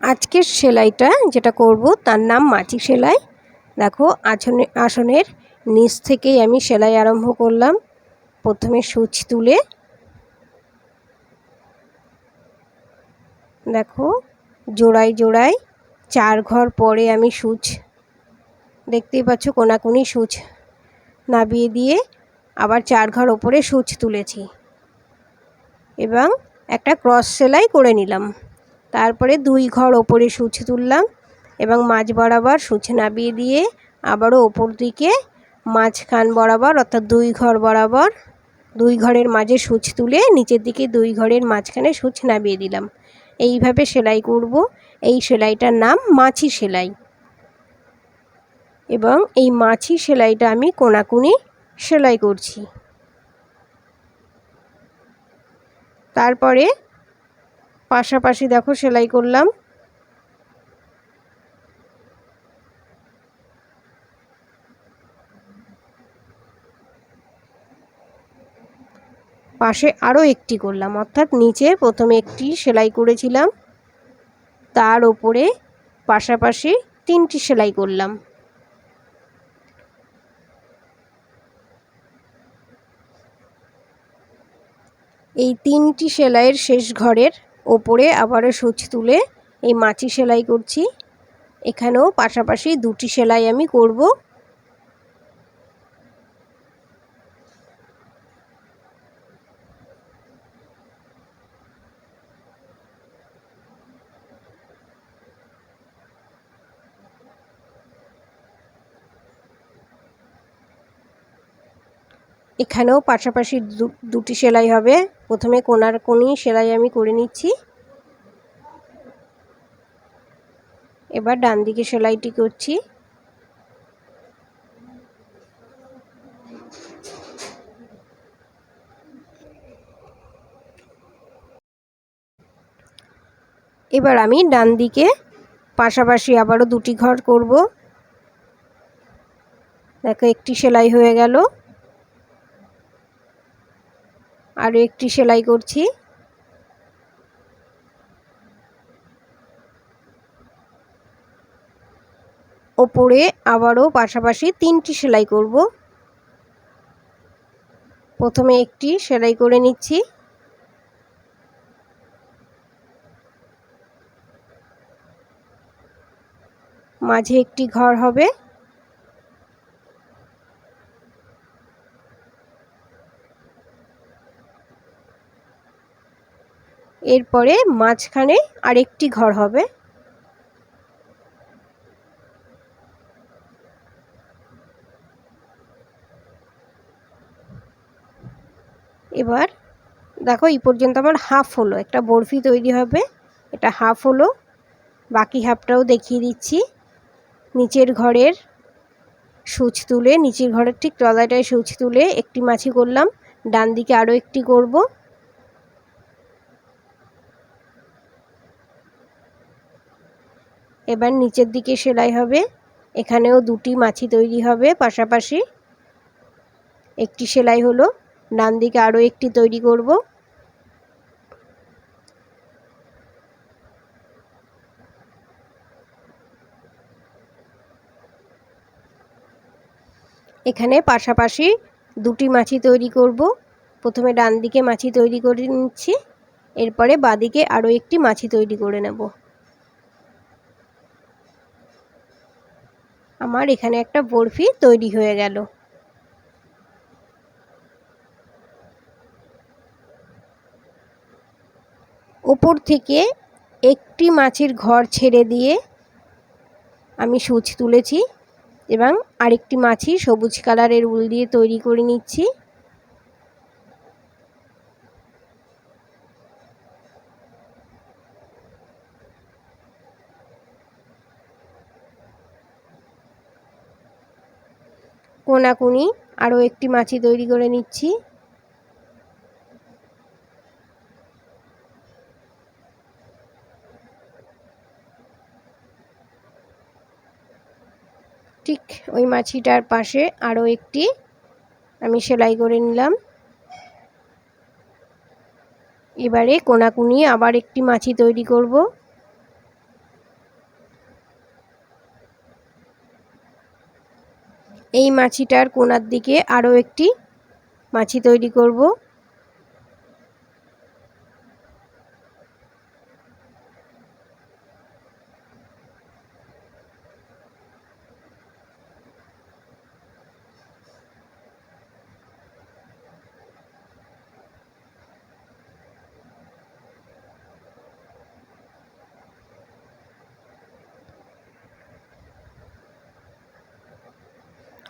আজকের সেলাইটা যেটা করব তার নাম মাছি সেলাই। দেখো আসনের নিচ থেকেই আমি সেলাই আরম্ভ করলাম। প্রথমে সূচ তুলে দেখো জোড়ায় জোড়ায় 4 ঘর পরে আমি সূচ দেখতেই পাচ্ছ কোনাকুনি সূচ নাবিয়ে দিয়ে আবার 4 ঘর ওপরে সূচ তুলেছি এবং একটা ক্রস সেলাই করে নিলাম। তারপরে 2 ঘর ওপরে সূচ তুললাম এবং মাঝ বরাবর সূচ নাবিয়ে দিয়ে আবারও ওপর দিকে মাঝখান বরাবর অর্থাৎ 2 ঘর বরাবর 2 ঘরের মাঝে সূচ তুলে নিচের দিকে 2 ঘরের মাঝখানে সূচ নাবিয়ে দিলাম। এইভাবে সেলাই করব। এই সেলাইটার নাম মাছি সেলাই এবং এই মাছি সেলাইটা আমি কোনাকুনি সেলাই করছি। তারপরে পাশাপাশি দেখো সেলাই করলাম। পাশে আরও একটি করলাম, অর্থাৎ নিচে প্রথমে একটি সেলাই করেছিলাম, তার ওপরে পাশাপাশি 3টি সেলাই করলাম। এই 3টি সেলাইয়ের শেষ ঘরের ওপরে আবারও সূচ তুলে এই মাছি সেলাই করছি। এখানেও পাশাপাশি 2টি সেলাই আমি করব। এখানেও পাশাপাশি 2টি সেলাই হবে। প্রথমে কোনার কোনি সেলাই আমি করে নিচ্ছি। এবার ডান দিকে সেলাইটি করছি। এবার আমি ডান দিকে পাশাপাশি আবারও 2টি ঘর করব। দেখো একটি সেলাই হয়ে গেল, আরও একটি সেলাই করছি। ওপরে আবারও পাশাপাশি 3টি সেলাই করব। প্রথমে একটি সেলাই করে নিচ্ছি, মাঝে একটি ঘর হবে, এরপরে মাঝখানে আরেকটি ঘর হবে। এবার দেখো এই পর্যন্ত আমার হাফ হলো, একটা বরফি তৈরি হবে। এটা হাফ হলো, বাকি হাফটাও দেখিয়ে দিচ্ছি। নিচের ঘরের সূচ তুলে নিচের ঘরের ঠিক তলাটায় সূচ তুলে একটি মাছি করলাম, ডান দিকে আরও একটি করব। এবার নিচের দিকে সেলাই হবে। এখানেও 2টি মাছি তৈরি হবে পাশাপাশি। একটি সেলাই হলো, ডান দিকে আরও একটি তৈরি করব। এখানে পাশাপাশি 2টি মাছি তৈরি করব। প্রথমে ডান দিকে মাছি তৈরি করে নিচ্ছি, এরপরে বাঁদিকে আরও একটি মাছি তৈরি করে নেব। আমার এখানে একটা বরফি তৈরি হয়ে গেল। ওপর থেকে একটি মাছির ঘর ছেড়ে দিয়ে আমি সূচ তুলেছি এবং আরেকটি মাছি সবুজ কালারের উল দিয়ে তৈরি করে নিচ্ছি। কোনাকুনি আরও একটি মাছি তৈরি করে নিচ্ছি। ঠিক ওই মাছিটার পাশে আরও একটি আমি সেলাই করে নিলাম। এবারে কোনাকুনি আবার একটি মাছি তৈরি করব। এই মাছিটার কোণার দিকে আরও একটি মাছি তৈরি করব।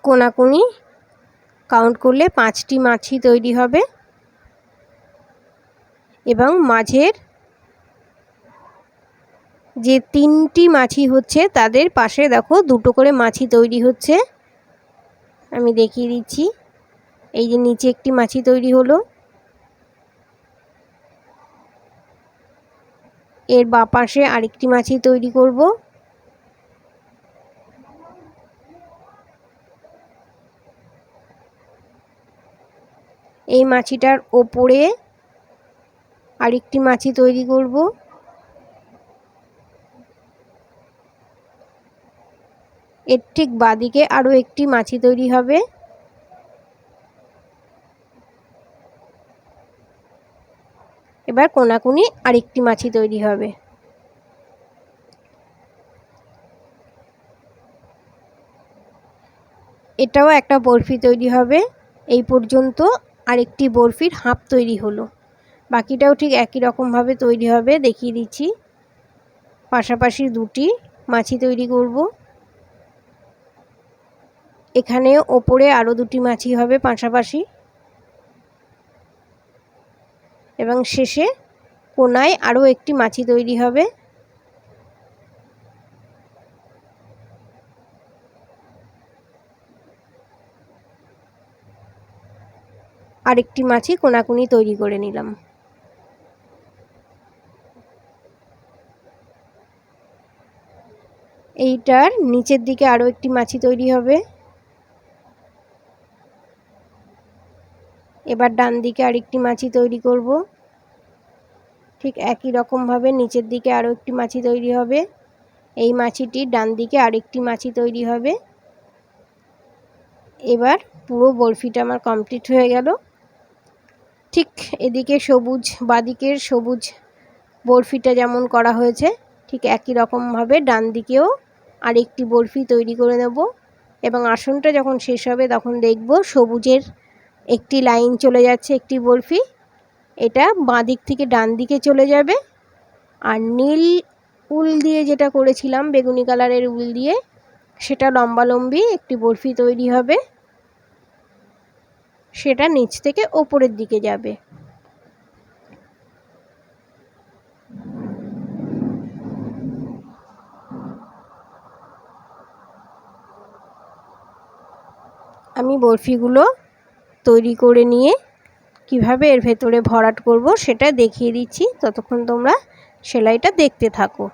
কোনাকুনি কাউন্ট করলে 5টি মাছি তৈরি হবে এবং মাঝের যে 3টি মাছি হচ্ছে তাদের পাশে দেখো 2টো করে মাছি তৈরি হচ্ছে। আমি দেখিয়ে দিচ্ছি। এই যে নিচে একটি মাছি তৈরি হলো, এর বাঁ পাশে আরেকটি মাছি তৈরি করব, এই মাছিটার ওপরে আরেকটি মাছি তৈরি করব, এর ঠিক বাঁদিকে আরও একটি মাছি তৈরি হবে, এবার কোনাকুনি আরেকটি মাছি তৈরি হবে। এটাও একটা বরফি তৈরি হবে। এই পর্যন্ত আরেকটি বরফির হাফ তৈরি হলো, বাকিটাও ঠিক একই রকমভাবে তৈরি হবে। দেখিয়ে দিচ্ছি। পাশাপাশি 2টি মাছি তৈরি করব, এখানে ওপরে আরও 2টি মাছি হবে পাশাপাশি, এবং শেষে কোনায় আরও একটি মাছি তৈরি হবে। আরেকটি মাছি কোনাকুনি তৈরি করে নিলাম। এইটার নিচের দিকে আরও একটি মাছি তৈরি হবে। এবার ডান দিকে আরেকটি মাছি তৈরি করব, ঠিক একই রকমভাবে নিচের দিকে আরও একটি মাছি তৈরি হবে। এই মাছিটির ডান দিকে আরেকটি মাছি তৈরি হবে। এবার পুরো বরফিটা আমার কমপ্লিট হয়ে গেল। ঠিক এদিকে সবুজ, বাঁদিকের সবুজ বরফিটা যেমন করা হয়েছে ঠিক একই রকমভাবে ডান দিকেও আরেকটি বরফি তৈরি করে নেব, এবং আসনটা যখন শেষ হবে তখন দেখব সবুজের একটি লাইন চলে যাচ্ছে, একটি বরফি, এটা বাঁ দিক থেকে ডান দিকে চলে যাবে। আর নীল উল দিয়ে যেটা করেছিলাম, বেগুনি কালারের উল দিয়ে, সেটা লম্বালম্বি একটি বরফি তৈরি হবে, সেটা নিচ থেকে ওপরের দিকে যাবে। আমি বরফিগুলো তৈরি করে নিয়ে কিভাবে এর ভেতরে ভরাট করব সেটা দেখিয়ে দিচ্ছি, ততক্ষণ তোমরা সেলাইটা দেখতে থাকো।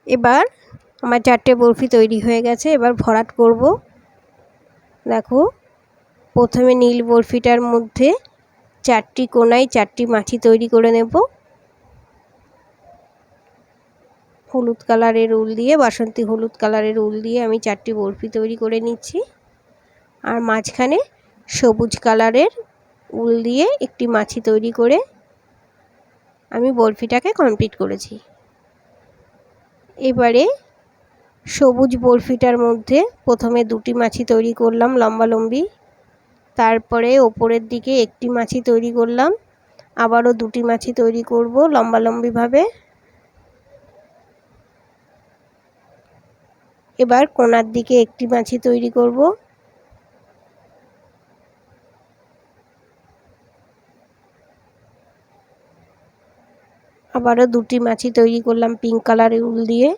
এবার আমার 4টে বরফি তৈরি হয়ে গেছে, এবার ভরাট করব। দেখো, প্রথমে নীল বরফিটার মধ্যে 4টি কোণায় 4টি মাছি তৈরি করে নেব। হলুদ কালারের উল দিয়ে, বাসন্তী হলুদ কালারের উল দিয়ে আমি 4টি বরফি তৈরি করে নিচ্ছি। আর মাঝখানে সবুজ কালারের উল দিয়ে একটি মাছি তৈরি করে আমি বরফিটাকে কমপ্লিট করেছি। এবারে সবুজ বরফিটার মধ্যে প্রথমে 2টি মাছি তৈরি করলাম লম্বালম্বি, তারপরে ওপরের দিকে একটি মাছি তৈরি করলাম, আবারও 2টি মাছি তৈরি করব লম্বালম্বিভাবে। এবার কোণার দিকে একটি মাছি তৈরি করব, আবারও 2টি মাছি তৈরি করলাম পিঙ্ক কালারের উল দিয়ে,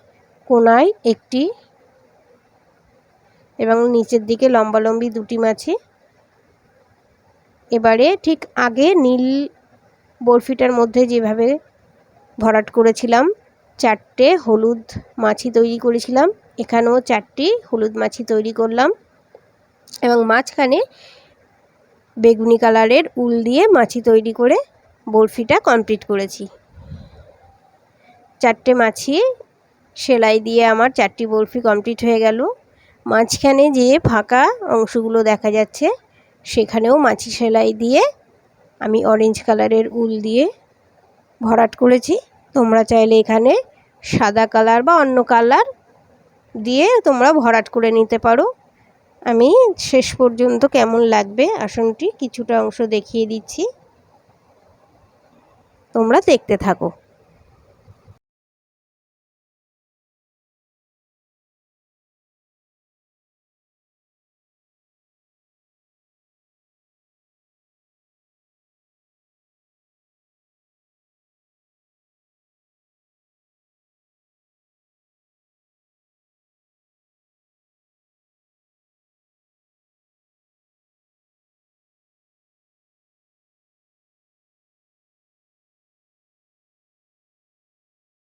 কোণায় একটি এবং নিচের দিকে লম্বালম্বি 2টি মাছি। এবারে ঠিক আগে নীল বরফিটার মধ্যে যেভাবে ভরাট করেছিলাম 4টে হলুদ মাছি তৈরি করেছিলাম, এখানেও 4টি হলুদ মাছি তৈরি করলাম এবং মাঝখানে বেগুনি কালারের উল দিয়ে মাছি তৈরি করে বরফিটা কমপ্লিট করেছি। 4টে মাছি সেলাই দিয়ে আমার 4টি বরফি কমপ্লিট হয়ে গেল। মাঝখানে যে ফাঁকা অংশগুলো দেখা যাচ্ছে সেখানেও মাছি সেলাই দিয়ে আমি অরেঞ্জ কালারের উল দিয়ে ভরাট করেছি। তোমরা চাইলে এখানে সাদা কালার বা অন্য কালার দিয়ে তোমরা ভরাট করে নিতে পারো। আমি শেষ পর্যন্ত কেমন লাগবে আসনটি কিছুটা অংশ দেখিয়ে দিচ্ছি, তোমরা দেখতে থাকো।